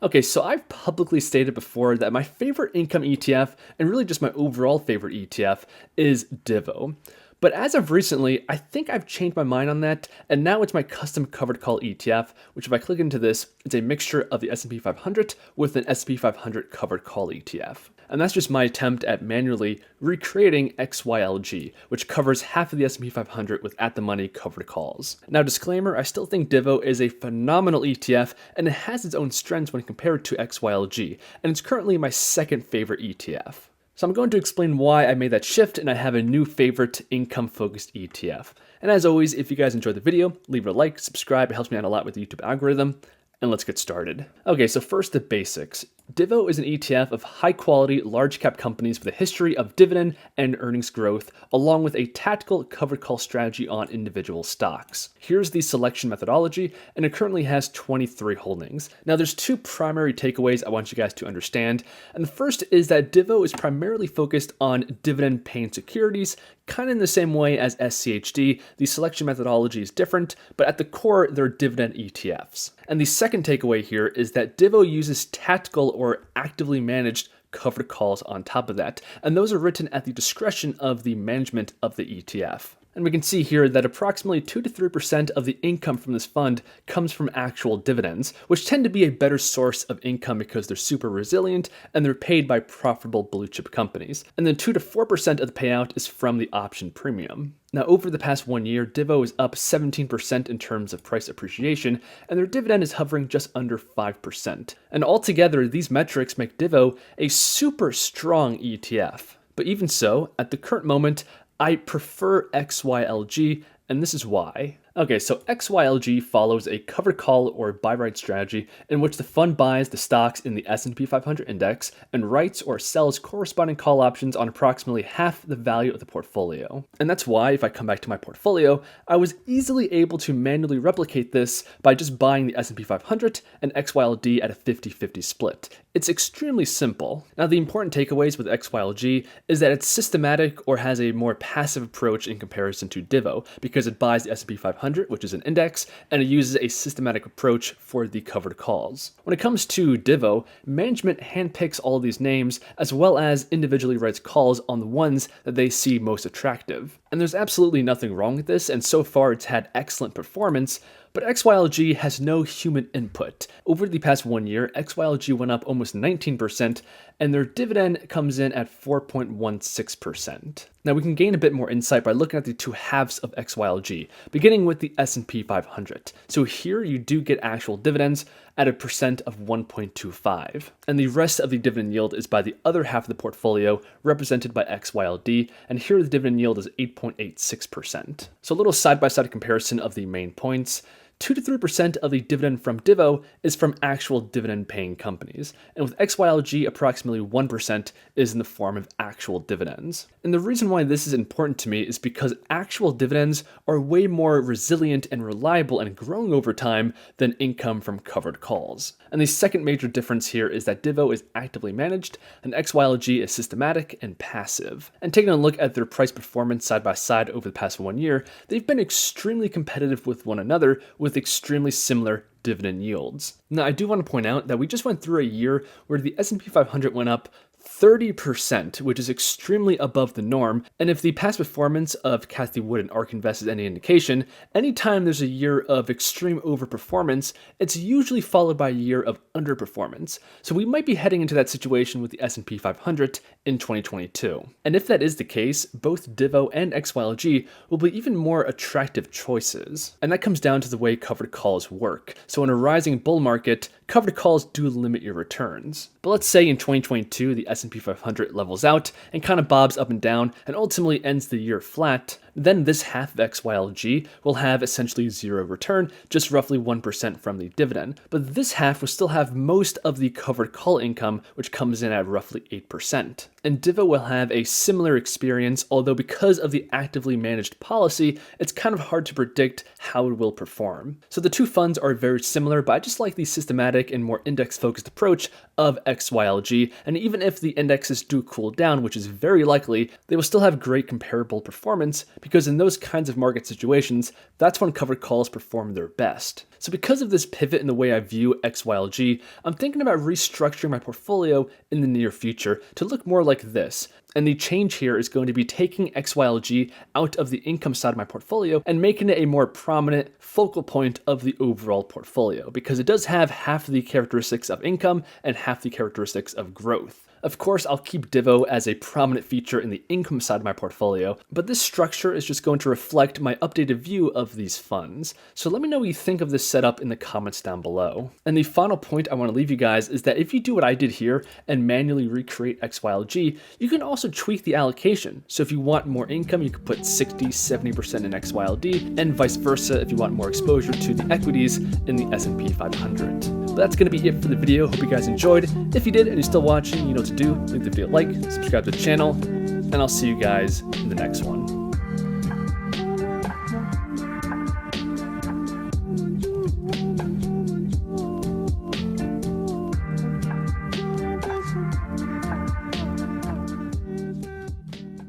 Okay, so I've publicly stated before that my favorite income ETF, and really just my overall favorite ETF, is Divo. But as of recently, I think I've changed my mind on that, and now it's my custom covered call ETF, which if I click into this, it's a mixture of the S&P 500 with an S&P 500 covered call ETF. And that's just my attempt at manually recreating XYLG, which covers half of the S&P 500 with at-the-money covered calls. Now, disclaimer, I still think Divo is a phenomenal ETF, and it has its own strengths when compared to XYLG, and it's currently my second favorite ETF. So I'm going to explain why I made that shift and I have a new favorite income-focused ETF. And as always, if you guys enjoyed the video, leave it a like, subscribe, it helps me out a lot with the YouTube algorithm. And let's get started. Okay, so first the basics. Divo is an ETF of high-quality, large-cap companies with a history of dividend and earnings growth, along with a tactical covered call strategy on individual stocks. Here's the selection methodology, and it currently has 23 holdings. Now, there's two primary takeaways I want you guys to understand, and the first is that Divo is primarily focused on dividend-paying securities, kind of in the same way as SCHD. The selection methodology is different, but at the core, they're dividend ETFs. And the second takeaway here is that Divo uses tactical or actively managed covered calls on top of that, and those are written at the discretion of the management of the ETF. And we can see here that approximately 2 to 3% of the income from this fund comes from actual dividends, which tend to be a better source of income because they're super resilient and they're paid by profitable blue chip companies. And then 2 to 4% of the payout is from the option premium. Now, over the past 1 year, Divo is up 17% in terms of price appreciation, and their dividend is hovering just under 5%. And altogether, these metrics make Divo a super strong ETF. But even so, at the current moment, I prefer XYLG, and this is why. Okay, so XYLG follows a covered call or buy right strategy in which the fund buys the stocks in the S&P 500 index and writes or sells corresponding call options on approximately half the value of the portfolio. And that's why, if I come back to my portfolio, I was easily able to manually replicate this by just buying the S&P 500 and XYLD at a 50-50 split. It's extremely simple. Now, the important takeaways with XYLG is that it's systematic or has a more passive approach in comparison to Divo because it buys the S&P 500, which is an index, and it uses a systematic approach for the covered calls. When it comes to Divo, management handpicks all of these names as well as individually writes calls on the ones that they see most attractive. And there's absolutely nothing wrong with this, and so far it's had excellent performance, but XYLG has no human input. Over the past 1 year, XYLG went up almost 19%, and their dividend comes in at 4.16%. Now, we can gain a bit more insight by looking at the two halves of XYLG, beginning with the S&P 500. So here you do get actual dividends at a percent of 1.25. And the rest of the dividend yield is by the other half of the portfolio, represented by XYLD, and here the dividend yield is 8.86%. So a little side-by-side comparison of the main points. 2 to 3% of the dividend from Divo is from actual dividend-paying companies, and with XYLG, approximately 1% is in the form of actual dividends. And the reason why this is important to me is because actual dividends are way more resilient and reliable and growing over time than income from covered calls. And the second major difference here is that Divo is actively managed, and XYLG is systematic and passive. And taking a look at their price performance side by side over the past 1 year, they've been extremely competitive with one another, with extremely similar dividend yields. Now, I do want to point out that we just went through a year where the S&P 500 went up 30%, which is extremely above the norm. And if the past performance of Cathie Wood and ARK Invest is any indication, anytime there's a year of extreme overperformance, it's usually followed by a year of underperformance. So we might be heading into that situation with the S&P 500 in 2022. And if that is the case, both Divo and XYLG will be even more attractive choices. And that comes down to the way covered calls work. So in a rising bull market, covered calls do limit your returns. But let's say in 2022, the S&P 500 levels out and kind of bobs up and down and ultimately ends the year flat, then this half of XYLG will have essentially zero return, just roughly 1% from the dividend. But this half will still have most of the covered call income, which comes in at roughly 8%. And Divo will have a similar experience, although because of the actively managed policy, it's kind of hard to predict how it will perform. So the two funds are very similar, but I just like the systematic thematic and more index-focused approach of XYLG, and even if the indexes do cool down, which is very likely, they will still have great comparable performance, because in those kinds of market situations, that's when covered calls perform their best. So because of this pivot in the way I view XYLG, I'm thinking about restructuring my portfolio in the near future to look more like this. And the change here is going to be taking XYLG out of the income side of my portfolio and making it a more prominent focal point of the overall portfolio, because it does have half the characteristics of income and half the characteristics of growth. Of course, I'll keep Divo as a prominent feature in the income side of my portfolio, but this structure is just going to reflect my updated view of these funds. So let me know what you think of this setup in the comments down below. And the final point I want to leave you guys is that if you do what I did here and manually recreate XYLG, you can also tweak the allocation. So if you want more income, you could put 60, 70% in XYLD, and vice versa if you want more exposure to the equities in the S&P 500. But that's going to be it for the video. Hope you guys enjoyed. If you did and you're still watching, you know what to do. Leave the video a like, subscribe to the channel, and I'll see you guys in the next one.